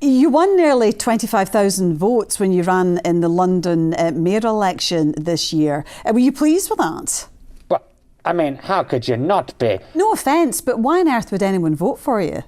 You won nearly 25,000 votes when you ran in the London mayoral election this year. Were you pleased with that? Well, I mean, how could you not be? No offence, but why on earth would anyone vote for you?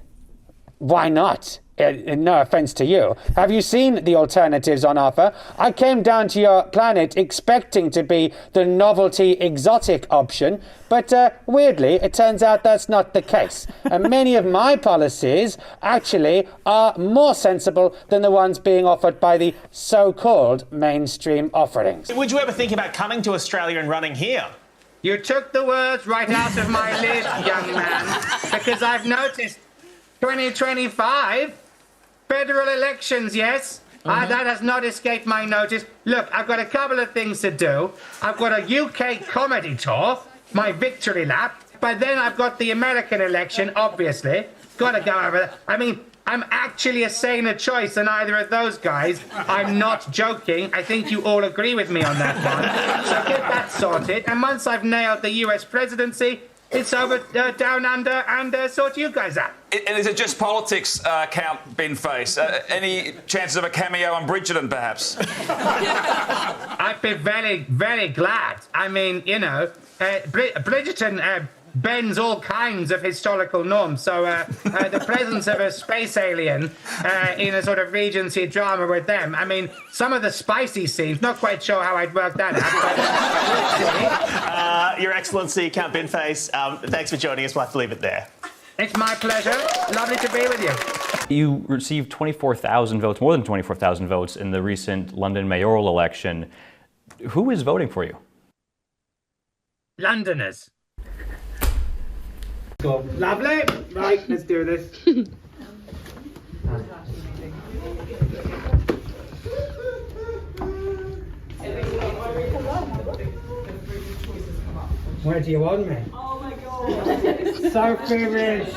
Why not? No offence to you. Have you seen the alternatives on offer? I came down to your planet expecting to be the novelty exotic option, but weirdly, it turns out that's not the case. And many of my policies actually are more sensible than the ones being offered by the so-called mainstream offerings. Would you ever think about coming to Australia and running here? You took the words right out of my lid, young man, because I've noticed 2025... federal elections, yes. That has not escaped my notice. Look, I've got a couple of things to do. I've got a UK comedy tour, my victory lap, but then I've got the American election, obviously. Got to go over there. I mean, I'm actually a saner choice than either of those guys. I'm not joking. I think you all agree with me on that one. So get that sorted. And once I've nailed the US presidency, it's over down under and sort you guys out. And is it just politics, Count Binface? Any chances of a cameo on Bridgerton, perhaps? I'd be very, very glad. I mean, you know, Bridgerton bends all kinds of historical norms. So the presence of a space alien in a sort of Regency drama with them, I mean, some of the spicy scenes, not quite sure how I'd work that Your out. Your Excellency, Count Binface, thanks for joining us. We'll have to leave it there. It's my pleasure. Lovely to be with you. You received 24,000 votes, more than 24,000 votes in the recent London mayoral election. Who is voting for you? Londoners. Cool. Lovely. Right, let's do this. Where do you want me? Oh my god. Sophy Ridge.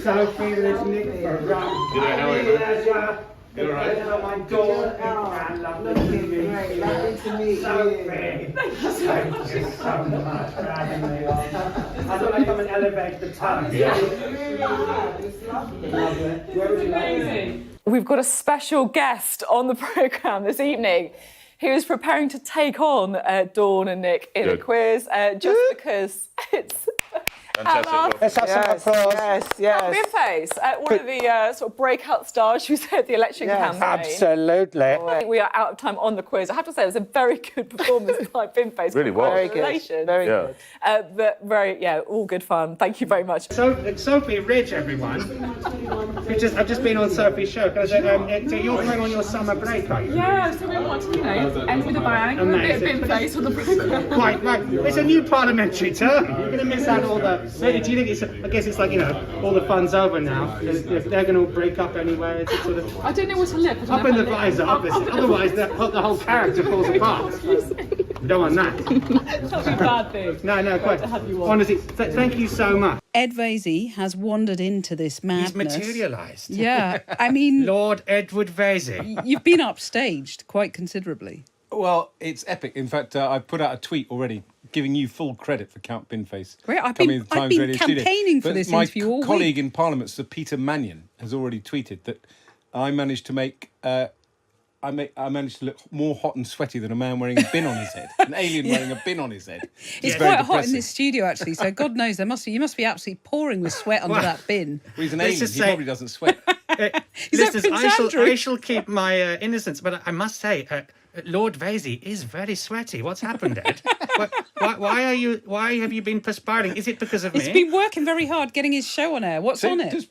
Sophy Ridge, Nick for Rum. Good, how are you? Pleasure. You're right. My daughter. Lovely to meet you. Lovely to meet you. Sophy. Thank you so much for having me on. I thought I'd come and elevate the tongue. Yeah. It's lovely. Lovely. Where would you like Amazing. me? We've got a special guest on the programme this evening. He was preparing to take on Dawn and Nick in a quiz just because it's... Fantastic. Let's have some applause. Count Binface, one of the sort of breakout stars who said the election campaign. Absolutely. We are out of time on the quiz. I have to say, it was a very good performance by Binface. Really was. Very good. Very good. But all good fun. Thank you very much. So, it's Sophy Ridge, everyone. I've just been on Sophie's show. So you're going on your summer break, are you? Yeah, so we want to, end with a bang. A bit of Binface on the programme. Right. It's a new parliamentary term. You're going to miss out all the... Do you think it's... I guess it's like, all the fun's over now. If they're going to break up anywhere, it's sort of... I don't know where to look. Up in the visor, obviously. Otherwise, the whole character falls apart. We don't want that. That'll be a bad thing. No, quite. Honestly, thank you so much. Ed Vaisey has wandered into this madness. He's materialised. Yeah, I mean... Lord Edward Vaisey. You've been upstaged quite considerably. Well, it's epic. In fact, I've put out a tweet already giving you full credit for Count Binface. Great. I've been campaigning for this interview all week. My colleague in Parliament, Sir Peter Mannion, has already tweeted that I managed to make... I managed to look more hot and sweaty than a man wearing a bin on his head. An alien wearing a bin on his head. It's quite hot in this studio, actually, so God knows you must be absolutely pouring with sweat under that bin. Well, he's an alien, he probably doesn't sweat. Listen, I shall keep my innocence, but I must say, Lord Vaisey is very sweaty. What's happened, Ed? Why have you been perspiring? Is it because of me? He's been working very hard getting his show on air. What's on it?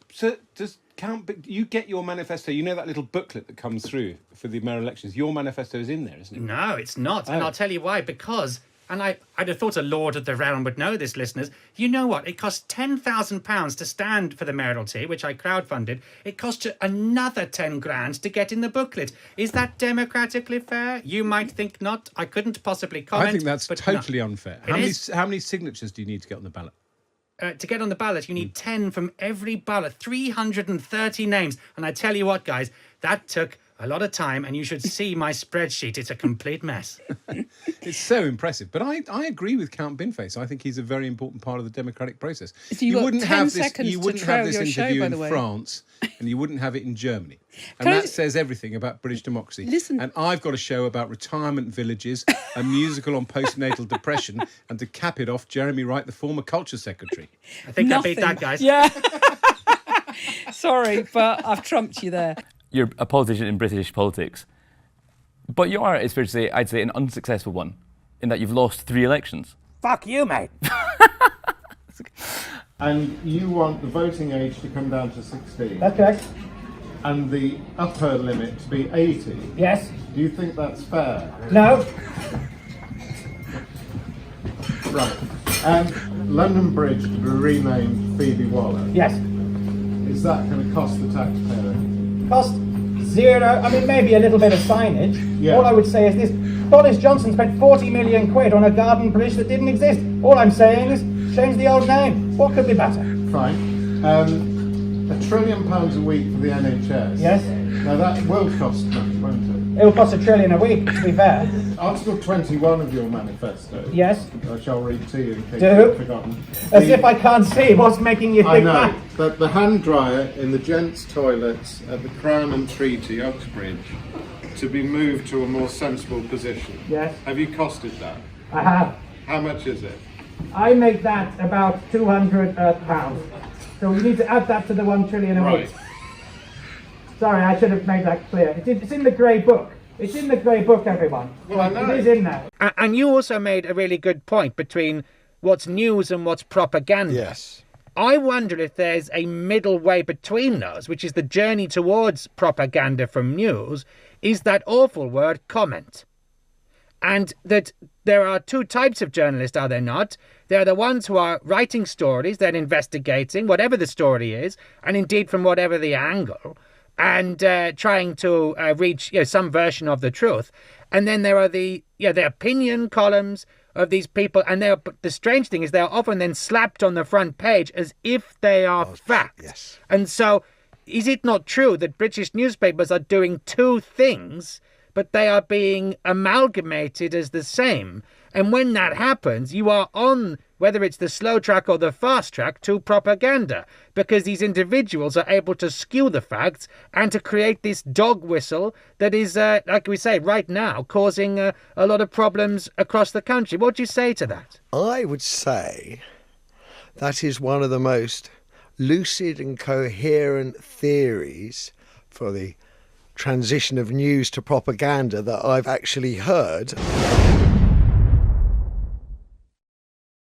Does Count, you get your manifesto, you know that little booklet that comes through for the mayoral elections, your manifesto is in there, isn't it? No, it's not, and I'll tell you why, because, and I'd have thought a lord of the realm would know this, listeners, you know what, it costs £10,000 to stand for the mayoralty, which I crowdfunded. It costs you another 10 grand to get in the booklet. Is that democratically fair? You might think not. I couldn't possibly comment. I think that's totally unfair. How many signatures do you need to get on the ballot? To get on the ballot, you need 10 from every ballot, 330 names. And I tell you what, guys, that took a lot of time, and you should see my spreadsheet. It's a complete mess. It's so impressive. But I agree with Count Binface. I think he's a very important part of the democratic process. So you wouldn't have this. You wouldn't have this interview show, in France, and you wouldn't have it in Germany. And Can I that just- says everything about British democracy. Listen- And I've got a show about retirement villages, a musical on postnatal depression, and to cap it off, Jeremy Wright, the former culture secretary. I think I beat Nothing. that, guys. Yeah. Sorry, but I've trumped you there. You're a politician in British politics, but you are, it's fair to say, I'd say, an unsuccessful one, in that you've lost 3 elections. Fuck you, mate. And you want the voting age to come down to 16. That's correct. And the upper limit to be 80. Yes. Do you think that's fair? No. Right. London Bridge to be renamed Phoebe Waller. Yes. Is that going to cost the taxpayer? Cost 0. I mean, maybe a little bit of signage. Yeah. All I would say is this. Boris Johnson spent 40 million quid on a garden bridge that didn't exist. All I'm saying is change the old name. What could be better? Fine. £1 trillion a week for the NHS. Yes. Now that will cost much, won't it? It will cost $1 trillion a week, to be fair. Article 21 of your manifesto. Yes. Which I'll read to you in case Do. you've forgotten. As if I can't see what's making you I think know, that. but the hand dryer in the gents' toilets at the Crown and Treaty, Uxbridge, to be moved to a more sensible position. Yes. Have you costed that? I have. How much is it? I make that about £200. So we need to add that to the $1 trillion a week. Right. Sorry, I should have made that clear. It's in the grey book. It's in the grey book, everyone. Well, I know. It is in there. And you also made a really good point between what's news and what's propaganda. Yes. I wonder if there's a middle way between those, which is the journey towards propaganda from news, is that awful word comment. And that there are 2 types of journalists, are there not? There are the ones who are writing stories, they're investigating, whatever the story is, and indeed from whatever the angle, and trying to reach some version of the truth. And then there are the opinion columns of these people, and the strange thing is they are often then slapped on the front page as if they are fact. Yes. And so, is it not true that British newspapers are doing 2 things, but they are being amalgamated as the same? And when that happens, you are on, whether it's the slow track or the fast track, to propaganda, because these individuals are able to skew the facts and to create this dog whistle that is, like we say, right now, causing a lot of problems across the country. What do you say to that? I would say that is one of the most lucid and coherent theories for the transition of news to propaganda that I've actually heard.